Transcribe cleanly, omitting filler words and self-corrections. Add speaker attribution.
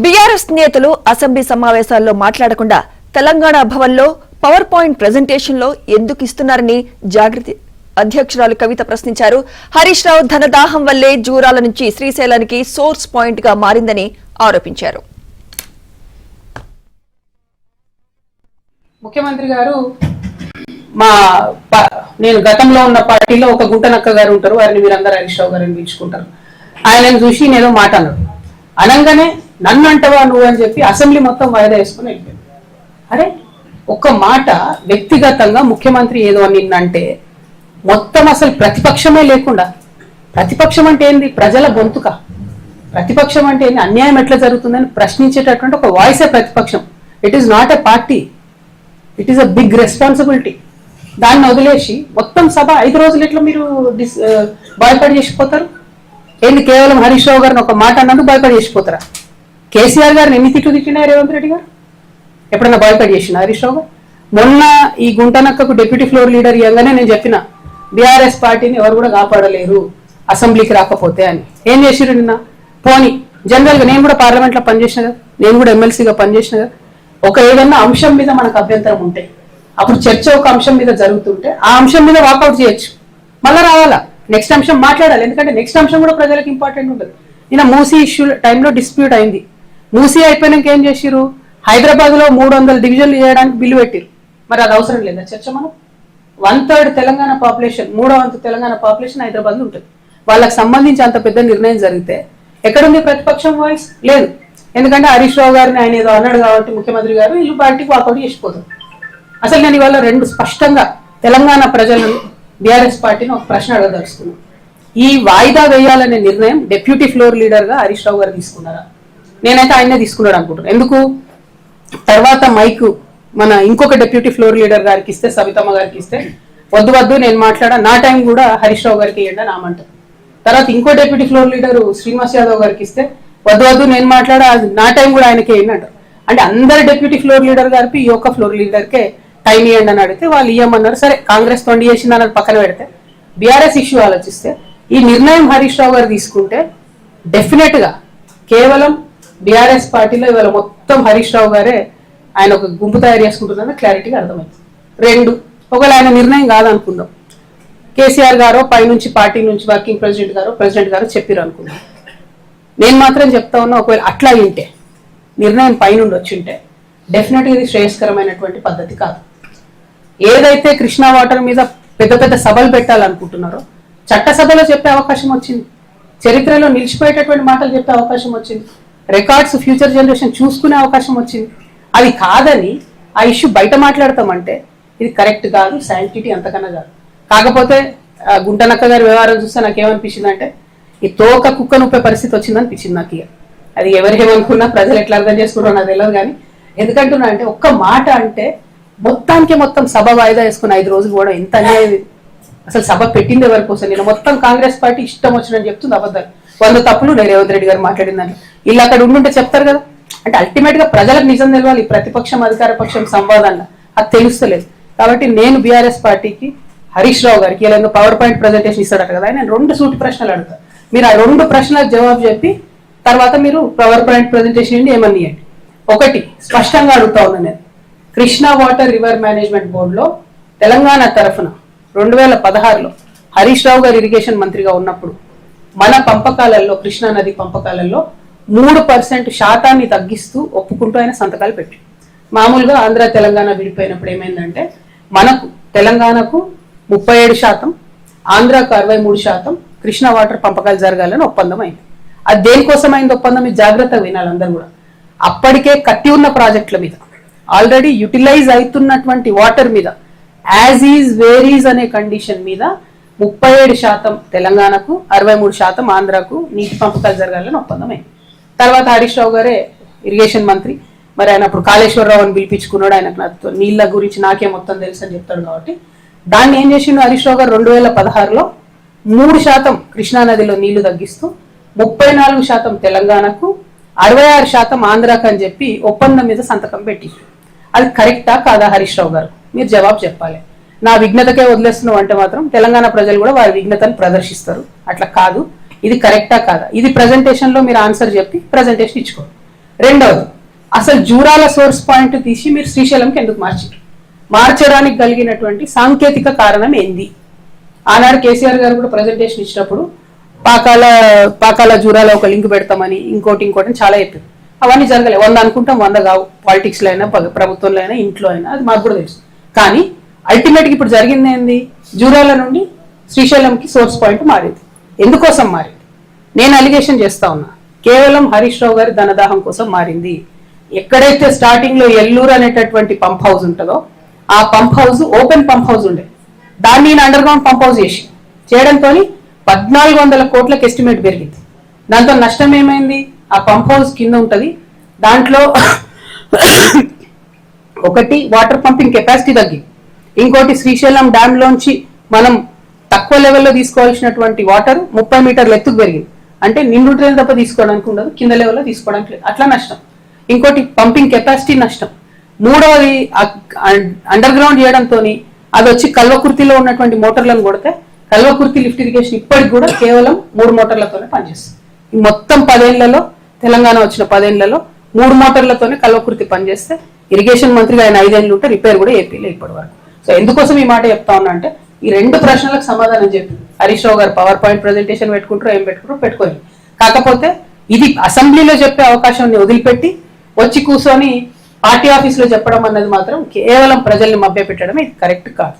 Speaker 1: BRS నేతలు assembly సమావేశాల్లో మాట్లాడకుండా తెలంగాణ భవన్లో పవర్ పాయింట్ ప్రెజెంటేషన్ లో ఎందుకు ఇస్తున్నారని జాగృతి అధ్యక్షురాలు కవిత ప్రశ్నించారు. హరీష్ రావు ధనదాహం వల్లే జూరాల నుంచి శ్రీశైలానికి సోర్స్ పాయింట్ గా మారిందని ఆరోపించారు.
Speaker 2: ముఖ్యమంత్రి గారు నేను గతంలో ఉన్న పార్టీలో ఒక గుంటనక్క గారు ఉంటారు, వారిని మీరందరూ హరీష్ రావు గారిని పిలుచుకుంటారు. ఆయనను చూసి నేనేదో మాట అన్నాడు, అనగానే నన్ను అంటవా నువ్వు అని చెప్పి అసెంబ్లీ మొత్తం వాయిదా వేసుకుని వెళ్ళిపోయాడు. అరే ఒక్క మాట వ్యక్తిగతంగా ముఖ్యమంత్రి ఏదో నిన్నంటే మొత్తం అసలు ప్రతిపక్షమే లేకుండా, ప్రతిపక్షం అంటే ఏంది? ప్రజల గొంతుక. ప్రతిపక్షం అంటే ఏంది? అన్యాయం ఎట్లా జరుగుతుందని ప్రశ్నించేటటువంటి ఒక వాయిసే ప్రతిపక్షం. It is not a party, it is a big responsibility. దాన్ని వదిలేసి మొత్తం సభ 5 రోజులు ఎట్లా మీరు భయపడి చేసిపోతారు? ఏంది కేవలం హరీష్ రావు గారిని ఒక మాట అన్నందుకు భయపడి చేసిపోతారా? కేసీఆర్ గారిని ఎన్ని తిట్లు తిట్టినా రేవంత్ రెడ్డి గారు ఎప్పుడన్నా భయపడి చేసిన హరీష్ రావు గారు? మొన్న ఈ గుంటనక్కకు డిప్యూటీ ఫ్లోర్ లీడర్ ఇవ్వగానే నేను చెప్పిన బీఆర్ఎస్ పార్టీని ఎవరు కూడా కాపాడలేరు అసెంబ్లీకి రాకపోతే అని. ఏం చేసిరు నిన్న? పోనీ జనరల్గా నేను కూడా పార్లమెంట్లో పనిచేసిన కదా, నేను కూడా ఎమ్మెల్సీగా పనిచేసిన కదా, ఒక ఏదన్నా అంశం మీద మనకు అభ్యంతరం ఉంటే అప్పుడు చర్చ ఒక అంశం మీద జరుగుతుంటే ఆ అంశం మీద వాకౌట్ చేయొచ్చు, మళ్ళీ రావాలా, నెక్స్ట్ అంశం మాట్లాడాలి. ఎందుకంటే నెక్స్ట్ అంశం కూడా ప్రజలకు ఇంపార్టెంట్ ఉంటుంది. నిన్న మూసీ ఇష్యూ టైంలో డిస్ప్యూట్ అయింది. మూసీ అయిపోయినాక ఏం చేసిరు? హైదరాబాద్ లో 300 డివిజన్లు చేయడానికి బిల్లు పెట్టిరు. మరి అది అవసరం లేదా చర్చ? మనం 1/3 తెలంగాణ పాపులేషన్, 3వ వంతు తెలంగాణ పాపులేషన్ హైదరాబాద్ లో ఉంటుంది. వాళ్ళకి సంబంధించి అంత పెద్ద నిర్ణయం జరిగితే ఎక్కడుంది ప్రతిపక్షం వాయిస్? లేదు. ఎందుకంటే హరీష్ రావు గారిని ఆయన ఏదో అన్నాడు కాబట్టి ముఖ్యమంత్రి గారు వీళ్ళు పార్టీకి వాకౌట్ చేసిపోతారు. అసలు నేను ఇవాళ 2 స్పష్టంగా తెలంగాణ ప్రజలను బీఆర్ఎస్ పార్టీని ఒక ప్రశ్న అడగదలుచుకున్నాను. ఈ వాయిదా వేయాలనే నిర్ణయం డిప్యూటీ ఫ్లోర్ లీడర్ గా హరీష్ రావు గారు తీసుకున్నారా? నేనైతే ఆయనే తీసుకున్నాడు అనుకుంటున్నాను. ఎందుకు? తర్వాత మైక్ మన ఇంకొక డిప్యూటీ ఫ్లోర్ లీడర్ గారికి ఇస్తే, సవితమ్మ గారికి ఇస్తే వద్దు నేను మాట్లాడా, నా టైం కూడా హరీష్ రావు గారికి ఇవ్వండి అని ఆమంటారు. తర్వాత ఇంకో deputy floor leader Srinivas Yadav గారికి ఇస్తే వద్దు నేను మాట్లాడా, నా టైం కూడా ఆయనకి ఇవ్వండి అంటారు. అంటే అందరు డిప్యూటీ ఫ్లోర్ లీడర్ గారికి ఈ ఒక్క ఫ్లోర్ లీడర్కే టైం ఇవ్వండి అని అడిగితే వాళ్ళు ఇవ్వమన్నారు. సరే కాంగ్రెస్ 20 చేసింది అన్నది పక్కన పెడితే బీఆర్ఎస్ ఇష్యూ ఆలోచిస్తే ఈ నిర్ణయం హరీష్ రావు గారు తీసుకుంటే డెఫినెట్ గా కేవలం బీఆర్ఎస్ పార్టీలో ఇవాళ మొత్తం హరీష్ రావు గారే ఆయన ఒక గుంపు తయారు చేసుకుంటున్నారని క్లారిటీగా అర్థమైంది. 2, ఒకవేళ ఆయన నిర్ణయం కాదనుకుందాం, కేసీఆర్ గారో పైనుంచి పార్టీ నుంచి వర్కింగ్ ప్రెసిడెంట్ గారో చెప్పారు అనుకుందాం. నేను మాత్రం చెప్తా ఉన్నా, ఒకవేళ అట్లా వింటే నిర్ణయం పైనుండి వచ్చింటే డెఫినెట్గా ఇది శ్రేయస్కరమైనటువంటి పద్ధతి కాదు. ఏదైతే కృష్ణా వాటర్ మీద పెద్ద పెద్ద సభలు పెట్టాలనుకుంటున్నారో చట్టసభలో చెప్పే అవకాశం వచ్చింది, చరిత్రలో నిలిచిపోయేటటువంటి మాటలు చెప్పే అవకాశం వచ్చింది, రికార్డ్స్ ఫ్యూచర్ జనరేషన్ చూసుకునే అవకాశం వచ్చింది. అది కాదని ఆ ఇష్యూ బయట మాట్లాడతామంటే ఇది కరెక్ట్ కాదు, శాంటిటీ అంతకన్నా కాదు. కాకపోతే గుంటనక్క గారి వ్యవహారం చూస్తే నాకేమనిపించింది అంటే ఈ తోక కుక్క నొప్పే పరిస్థితి వచ్చిందనిపించింది నాకు. ఇక అది ఎవరేమనుకున్నా ప్రజలు ఎట్లా అర్థం చేసుకుంటారో నాకు తెలియదు. కానీ ఎందుకంటున్నా అంటే ఒక్క మాట అంటే మొత్తం సభ వాయిదా వేసుకుని 5 రోజులు కూడా ఎంత అన్యాయం. అసలు సభ పెట్టింది ఎవరి కోసం? నేను మొత్తం కాంగ్రెస్ పార్టీ ఇష్టం వచ్చినని చెప్తుంది అబద్ధాలు. 100 తప్పులు నేను రేవంత్ రెడ్డి గారు మాట్లాడిందని వీళ్ళు అక్కడ ఉండుంటే చెప్తారు కదా. అంటే అల్టిమేట్ గా ప్రజలకు నిజం తెలవాలి. ప్రతిపక్షం అధికార పక్షం సంవాదంలో అది తెలుస్తలేదు. కాబట్టి నేను బీఆర్ఎస్ పార్టీకి హరీష్ రావు గారికి ఇలా పవర్ పాయింట్ ప్రెజెంటేషన్ ఇస్తాడట కదా, నేను 2 సూటి ప్రశ్నలు అడుగుతా. మీరు ఆ 2 ప్రశ్నలకు జవాబు చెప్పి తర్వాత మీరు పవర్ పాయింట్ ప్రెజెంటేషన్ ఏంటి ఏమని ఇవ్వండి. ఒకటి స్పష్టంగా అడుగుతా ఉన్నా నేను, కృష్ణా వాటర్ రివర్ మేనేజ్మెంట్ బోర్డులో తెలంగాణ తరఫున 2016లో హరీష్ రావు గారు ఇరిగేషన్ మంత్రిగా ఉన్నప్పుడు మన పంపకాలలో, కృష్ణా నది పంపకాలలో 3% శాతాన్ని తగ్గిస్తూ ఒప్పుకుంటూ ఆయన సంతకాలు పెట్టి, మామూలుగా ఆంధ్ర తెలంగాణ విడిపోయినప్పుడు ఏమైందంటే మనకు తెలంగాణకు 37%, ఆంధ్రాకు 63% కృష్ణా వాటర్ పంపకాలు జరగాలని ఒప్పందం అయింది. అది దేనికోసం అయింది ఒప్పందం? ఇది జాగ్రత్తగా వినాలి అందరూ కూడా. అప్పటికే కట్టి ఉన్న ప్రాజెక్టుల మీద, ఆల్రెడీ యూటిలైజ్ అవుతున్నటువంటి వాటర్ మీద, యాజ్ ఈజ్ వేరీజ్ అనే కండిషన్ మీద 37% తెలంగాణకు, 63% ఆంధ్రాకు నీటి పంపకాలు జరగాలని ఒప్పందం అయింది. తర్వాత హరీష్ రావు గారే ఇరిగేషన్ మంత్రి, మరి ఆయన అప్పుడు కాళేశ్వరరావు అని పిలిపించుకున్నాడు. ఆయనకు నీళ్ళ గురించి నాకే మొత్తం తెలుసు అని చెప్తాడు కాబట్టి దాన్ని ఏం చేసిండు హరీష్ రావు గారు 2016లో 3% కృష్ణానదిలో నీళ్లు తగ్గిస్తూ 34% తెలంగాణకు, 66% ఆంధ్రాకు అని చెప్పి ఒప్పందం మీద సంతకం పెట్టి, అది కరెక్టా కాదా హరీష్ రావు గారు? మీరు జవాబు చెప్పాలి. నా విఘ్నతకే వదిలేస్తున్నావు అంటే మాత్రం తెలంగాణ ప్రజలు కూడా వారి విఘ్నతను ప్రదర్శిస్తారు. అట్లా కాదు, ఇది కరెక్టా కాదా? ఇది ప్రెజెంటేషన్ లో మీరు ఆన్సర్ చెప్పి ప్రెజెంటేషన్ ఇచ్చుకోండి. రెండవది, అసలు జూరాల సోర్స్ పాయింట్ తీసి మీరు శ్రీశైలంకి ఎందుకు మార్చారు? మార్చడానికి కలిగినటువంటి సాంకేతిక కారణం ఏంది? ఆనాడు కేసీఆర్ గారు కూడా ప్రజెంటేషన్ ఇచ్చినప్పుడు పాకాల జూరాల ఒక లింక్ పెడతామని ఇంకోటి చాలా చెప్పారు. అవన్నీ జరగలేదు. 100 అనుకుంటాం, 100 కావు. పాలిటిక్స్ లో అయినా ప్రభుత్వంలో అయినా ఇంట్లో అయినా, అది మాకు కూడా తెలుసు. కానీ అల్టిమేట్గా ఇప్పుడు జరిగింది ఏంది? జూరాల నుండి శ్రీశైలంకి సోర్స్ పాయింట్ మారింది. ఎందుకోసం మారింది? నేను అలిగేషన్ చేస్తా ఉన్నా, కేవలం హరీష్ రావు గారి ధనదాహం కోసం మారింది. ఎక్కడైతే స్టార్టింగ్ లో ఎల్లూరు అనేటటువంటి పంప్ హౌస్ ఉంటుందో ఆ pump house open pump house ఉండే, దాన్ని అండర్ గ్రౌండ్ పంప్ హౌస్ చేయడంతో 1400 కోట్లకు ఎస్టిమేట్ పెరిగింది. దాంతో నష్టం ఏమైంది? ఆ పంప్ హౌస్ కింద ఉంటది, దాంట్లో ఒకటి వాటర్ పంపింగ్ కెపాసిటీ తగ్గింది, ఇంకోటి శ్రీశైలం డ్యామ్ లోంచి మనం తక్కువ లెవెల్లో తీసుకోవాల్సినటువంటి వాటర్ 30 మీటర్ల ఎత్తుకు పెరిగింది. అంటే నిండు ట్రైన్ తప్ప తీసుకోవడానికి ఉండదు, కింద లెవెల్లో తీసుకోవడానికి లేదు. అట్లా నష్టం. ఇంకోటి పంపింగ్ కెపాసిటీ నష్టం. మూడవది, అండర్ గ్రౌండ్ చేయడంతో అది వచ్చి కల్వకుర్తిలో ఉన్నటువంటి మోటార్లను కొడితే కల్వకుర్తి లిఫ్ట్ ఇరిగేషన్ ఇప్పటికి కూడా కేవలం 3 మోటార్లతోనే పనిచేస్తుంది. ఈ మొత్తం 10 ఏళ్లలో, తెలంగాణ వచ్చిన 10 ఏళ్లలో 3 మోటార్లతోనే కల్వకుర్తి పనిచేస్తే ఇరిగేషన్ మంత్రిగా ఆయన 5 ఏళ్ళు ఉంటే రిపేర్ కూడా ఏపీలో ఇప్పటి వరకు. సో ఎందుకోసం ఈ మాట చెప్తా ఉన్నా అంటే, ఈ 2 ప్రశ్నలకు సమాధానం చెప్పి హరీష్ రావు గారు పవర్ పాయింట్ ప్రెజెంటేషన్ పెట్టుకుంటారో ఏం పెట్టుకోని, కాకపోతే ఇది అసెంబ్లీలో చెప్పే అవకాశాన్ని వదిలిపెట్టి వచ్చి కూర్చొని పార్టీ ఆఫీస్ లో చెప్పడం అన్నది మాత్రం కేవలం ప్రజల్ని మభ్యపెట్టడం ఇది కరెక్ట్ కాదు.